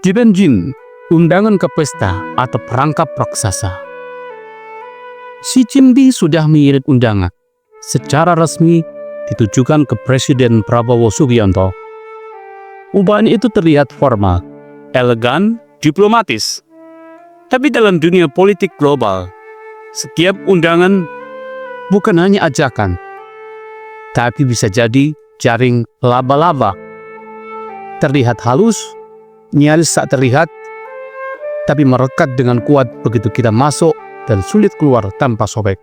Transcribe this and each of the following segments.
Jidanjin, undangan ke pesta atau perangkap raksasa. Xi Jinping sudah mengirim undangan secara resmi ditujukan ke Presiden Prabowo Subianto. Undangan itu terlihat formal, elegan, diplomatis. Tapi dalam dunia politik global, setiap undangan bukan hanya ajakan, tapi bisa jadi jaring laba-laba. Terlihat halus, nyaris tak terlihat, tapi merekat dengan kuat begitu kita masuk dan sulit keluar tanpa sobek.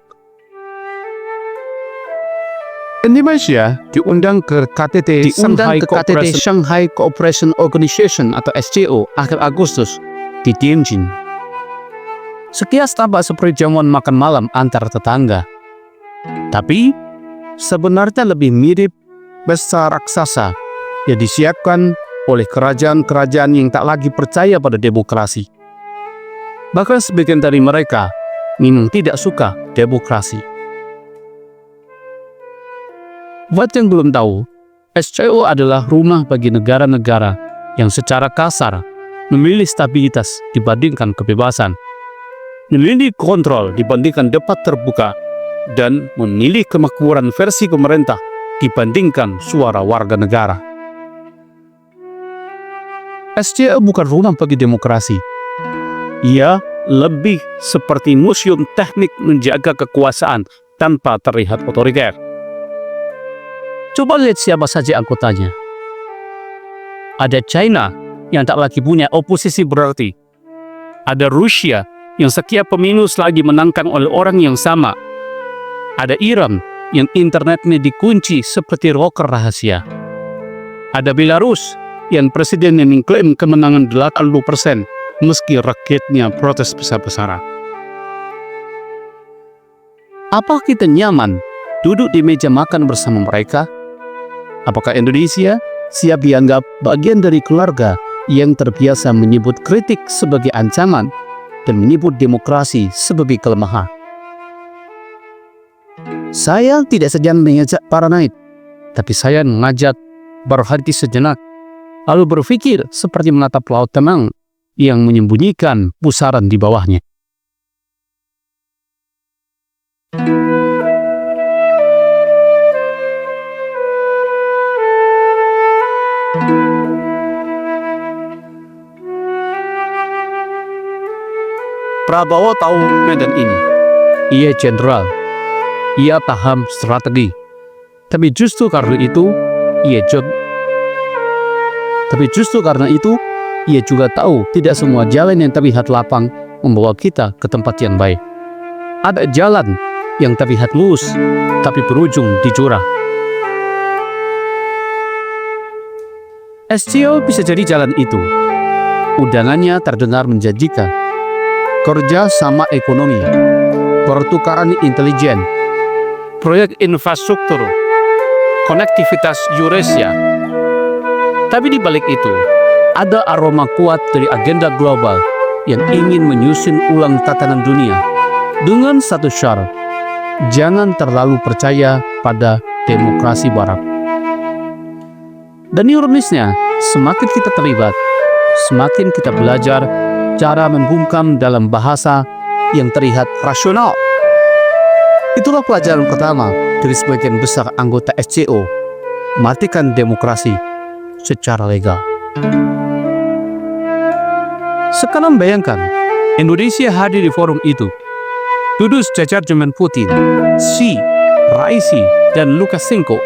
Indonesia diundang ke KTT Shanghai Cooperation Organization atau SCO akhir Agustus di Tianjin. Sekilas tampak seperti jamuan makan malam antar tetangga. Tapi sebenarnya lebih mirip pesta raksasa yang disiapkan oleh kerajaan-kerajaan yang tak lagi percaya pada demokrasi. Bahkan sebagian dari mereka memang tidak suka demokrasi. Buat yang belum tahu, SCO adalah rumah bagi negara-negara yang secara kasar memilih stabilitas dibandingkan kebebasan, memilih kontrol dibandingkan debat terbuka, dan memilih kemakmuran versi pemerintah dibandingkan suara warga negara. SCO bukan rumah bagi demokrasi. Ia lebih seperti museum teknik menjaga kekuasaan tanpa terlihat otoriter. Coba lihat siapa saja anggotanya. Ada China yang tak lagi punya oposisi berarti. Ada Rusia yang setiap pemilu selalu dimenangkan oleh orang yang sama. Ada Iran yang internetnya dikunci seperti rocker rahasia. Ada Belarus yang presidennya mengklaim kemenangan 80% meski rakyatnya protes besar-besaran. Apa kita nyaman duduk di meja makan bersama mereka? Apakah Indonesia siap dianggap bagian dari keluarga yang terbiasa menyebut kritik sebagai ancaman dan menyebut demokrasi sebagai kelemahan? Saya tidak sedang mengajak paranoid, tapi saya mengajak berhenti sejenak, lalu berpikir seperti menatap laut tenang yang menyembunyikan pusaran di bawahnya. Prabowo tahu medan ini. Ia jenderal. Ia paham strategi. Tapi justru karena itu, ia juga tahu tidak semua jalan yang terlihat lapang membawa kita ke tempat yang baik. Ada jalan yang terlihat lurus, tapi berujung di jurang. SCO bisa jadi jalan itu. Undangannya terdengar menjanjikan. Kerja sama ekonomi, pertukaran intelijen, proyek infrastruktur, konektivitas Eurasia. Tapi di balik itu, ada aroma kuat dari agenda global yang ingin menyusun ulang tatanan dunia dengan satu syarat: jangan terlalu percaya pada demokrasi barat. Dan ironisnya, semakin kita terlibat, semakin kita belajar cara membungkam dalam bahasa yang terlihat rasional. Itulah pelajaran pertama dari sebagian besar anggota SCO, matikan demokrasi secara legal. Sekarang bayangkan, Indonesia hadir di forum itu. Duduk sejajar dengan Putin, Xi, Raisi, dan Lukashenko.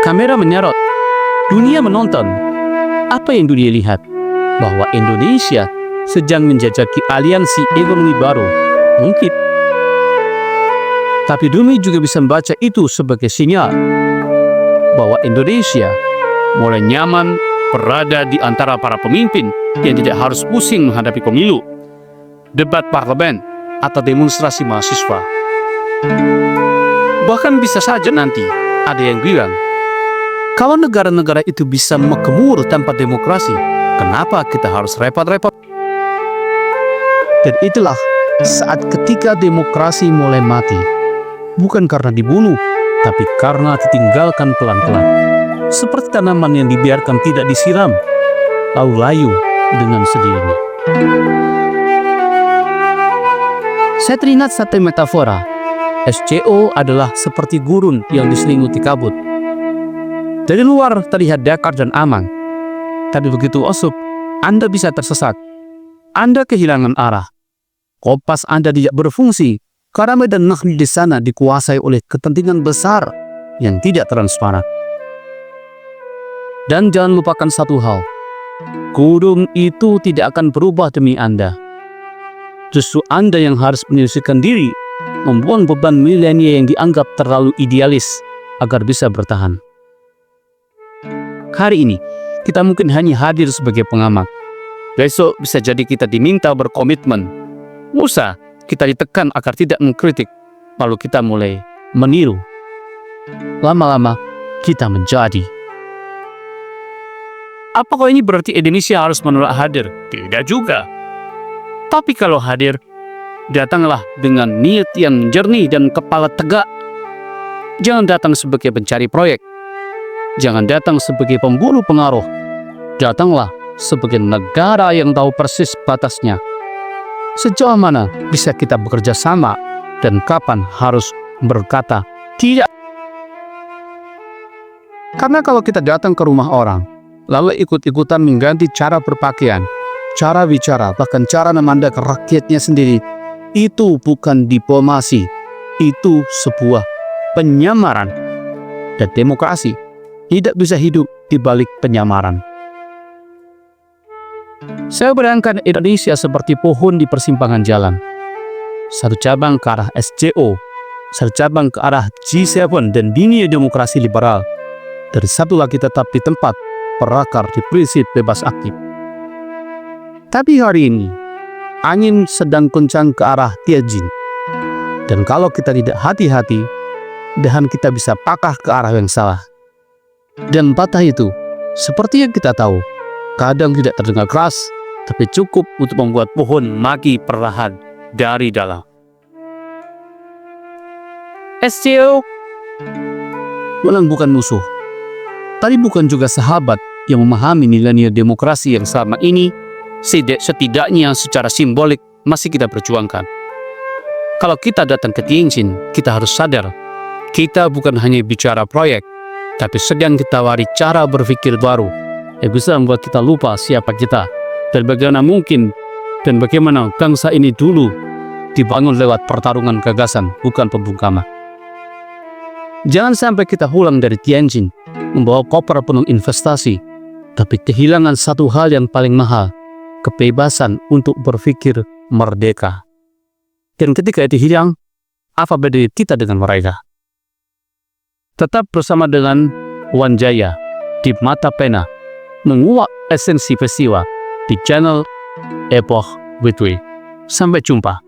Kamera menyorot, dunia menonton. Apa yang dunia lihat? Bahwa Indonesia sedang menjajaki aliansi ekonomi baru, mungkin. Tapi dunia juga bisa membaca itu sebagai sinyal bahwa Indonesia mulai nyaman berada di antara para pemimpin yang tidak harus pusing menghadapi pemilu, debat parlemen, atau demonstrasi mahasiswa. Bahkan bisa saja nanti ada yang bilang, kalau negara-negara itu bisa makmur tanpa demokrasi, kenapa kita harus repot-repot? Dan itulah saat ketika demokrasi mulai mati. Bukan karena dibunuh, tapi karena ditinggalkan pelan-pelan. Seperti tanaman yang dibiarkan tidak disiram, lalu layu dengan sendirinya. Saya teringat satu metafora. SCO adalah seperti gurun yang diselimuti kabut. Dari luar terlihat dakar dan aman, tapi begitu masuk, Anda bisa tersesat. Anda kehilangan arah. Kompas Anda tidak berfungsi karena medan magnet di sana dikuasai oleh kepentingan besar yang tidak transparan. Dan jangan lupakan satu hal, gurun itu tidak akan berubah demi Anda. Justru Anda yang harus menyelesaikan diri, membuang beban milenial yang dianggap terlalu idealis agar bisa bertahan. Hari ini, kita mungkin hanya hadir sebagai pengamat. Besok bisa jadi kita diminta berkomitmen. Lusa, kita ditekan agar tidak mengkritik, lalu kita mulai meniru. Lama-lama, kita menjadi. Apakah ini berarti Indonesia harus menolak hadir? Tidak juga. Tapi kalau hadir, datanglah dengan niat yang jernih dan kepala tegak. Jangan datang sebagai pencari proyek. Jangan datang sebagai pemburu pengaruh. Datanglah sebagai negara yang tahu persis batasnya. Sejauh mana bisa kita bekerja sama dan kapan harus berkata tidak. Karena kalau kita datang ke rumah orang, lalu ikut-ikutan mengganti cara berpakaian, cara bicara, bahkan cara memandang rakyatnya sendiri, itu bukan diplomasi, itu sebuah penyamaran. Dan demokrasi tidak bisa hidup di balik penyamaran. Saya bayangkan Indonesia seperti pohon di persimpangan jalan. Satu cabang ke arah SCO, satu cabang ke arah G7 dan dunia demokrasi liberal. Dan satu lagi tetap di tempat berakar di prinsip bebas aktif. Tapi hari ini, angin sedang kencang ke arah Tianjin. Dan kalau kita tidak hati-hati, dahan kita bisa patah ke arah yang salah. Dan patah itu, seperti yang kita tahu, kadang tidak terdengar keras, tapi cukup untuk membuat pohon mati perlahan dari dalam. SCO memang bukan musuh, tapi bukan juga sahabat yang memahami nilai-nilai demokrasi yang selama ini setidaknya secara simbolik masih kita perjuangkan. Kalau kita datang ke Tianjin, kita harus sadar, kita bukan hanya bicara proyek, tapi sedang ditawari cara berpikir baru yang bisa membuat kita lupa siapa kita dan bagaimana mungkin dan bagaimana bangsa ini dulu dibangun lewat pertarungan gagasan, bukan pembungkaman. Jangan sampai kita pulang dari Tianjin membawa koper penuh investasi, tapi kehilangan satu hal yang paling mahal, kebebasan untuk berpikir merdeka. Dan ketika itu hilang, apa beda kita dengan mereka? Tetap bersama dengan Wan Jaya di Mata Pena, menguak esensi peristiwa di channel Epoch Weekly. Sampai jumpa.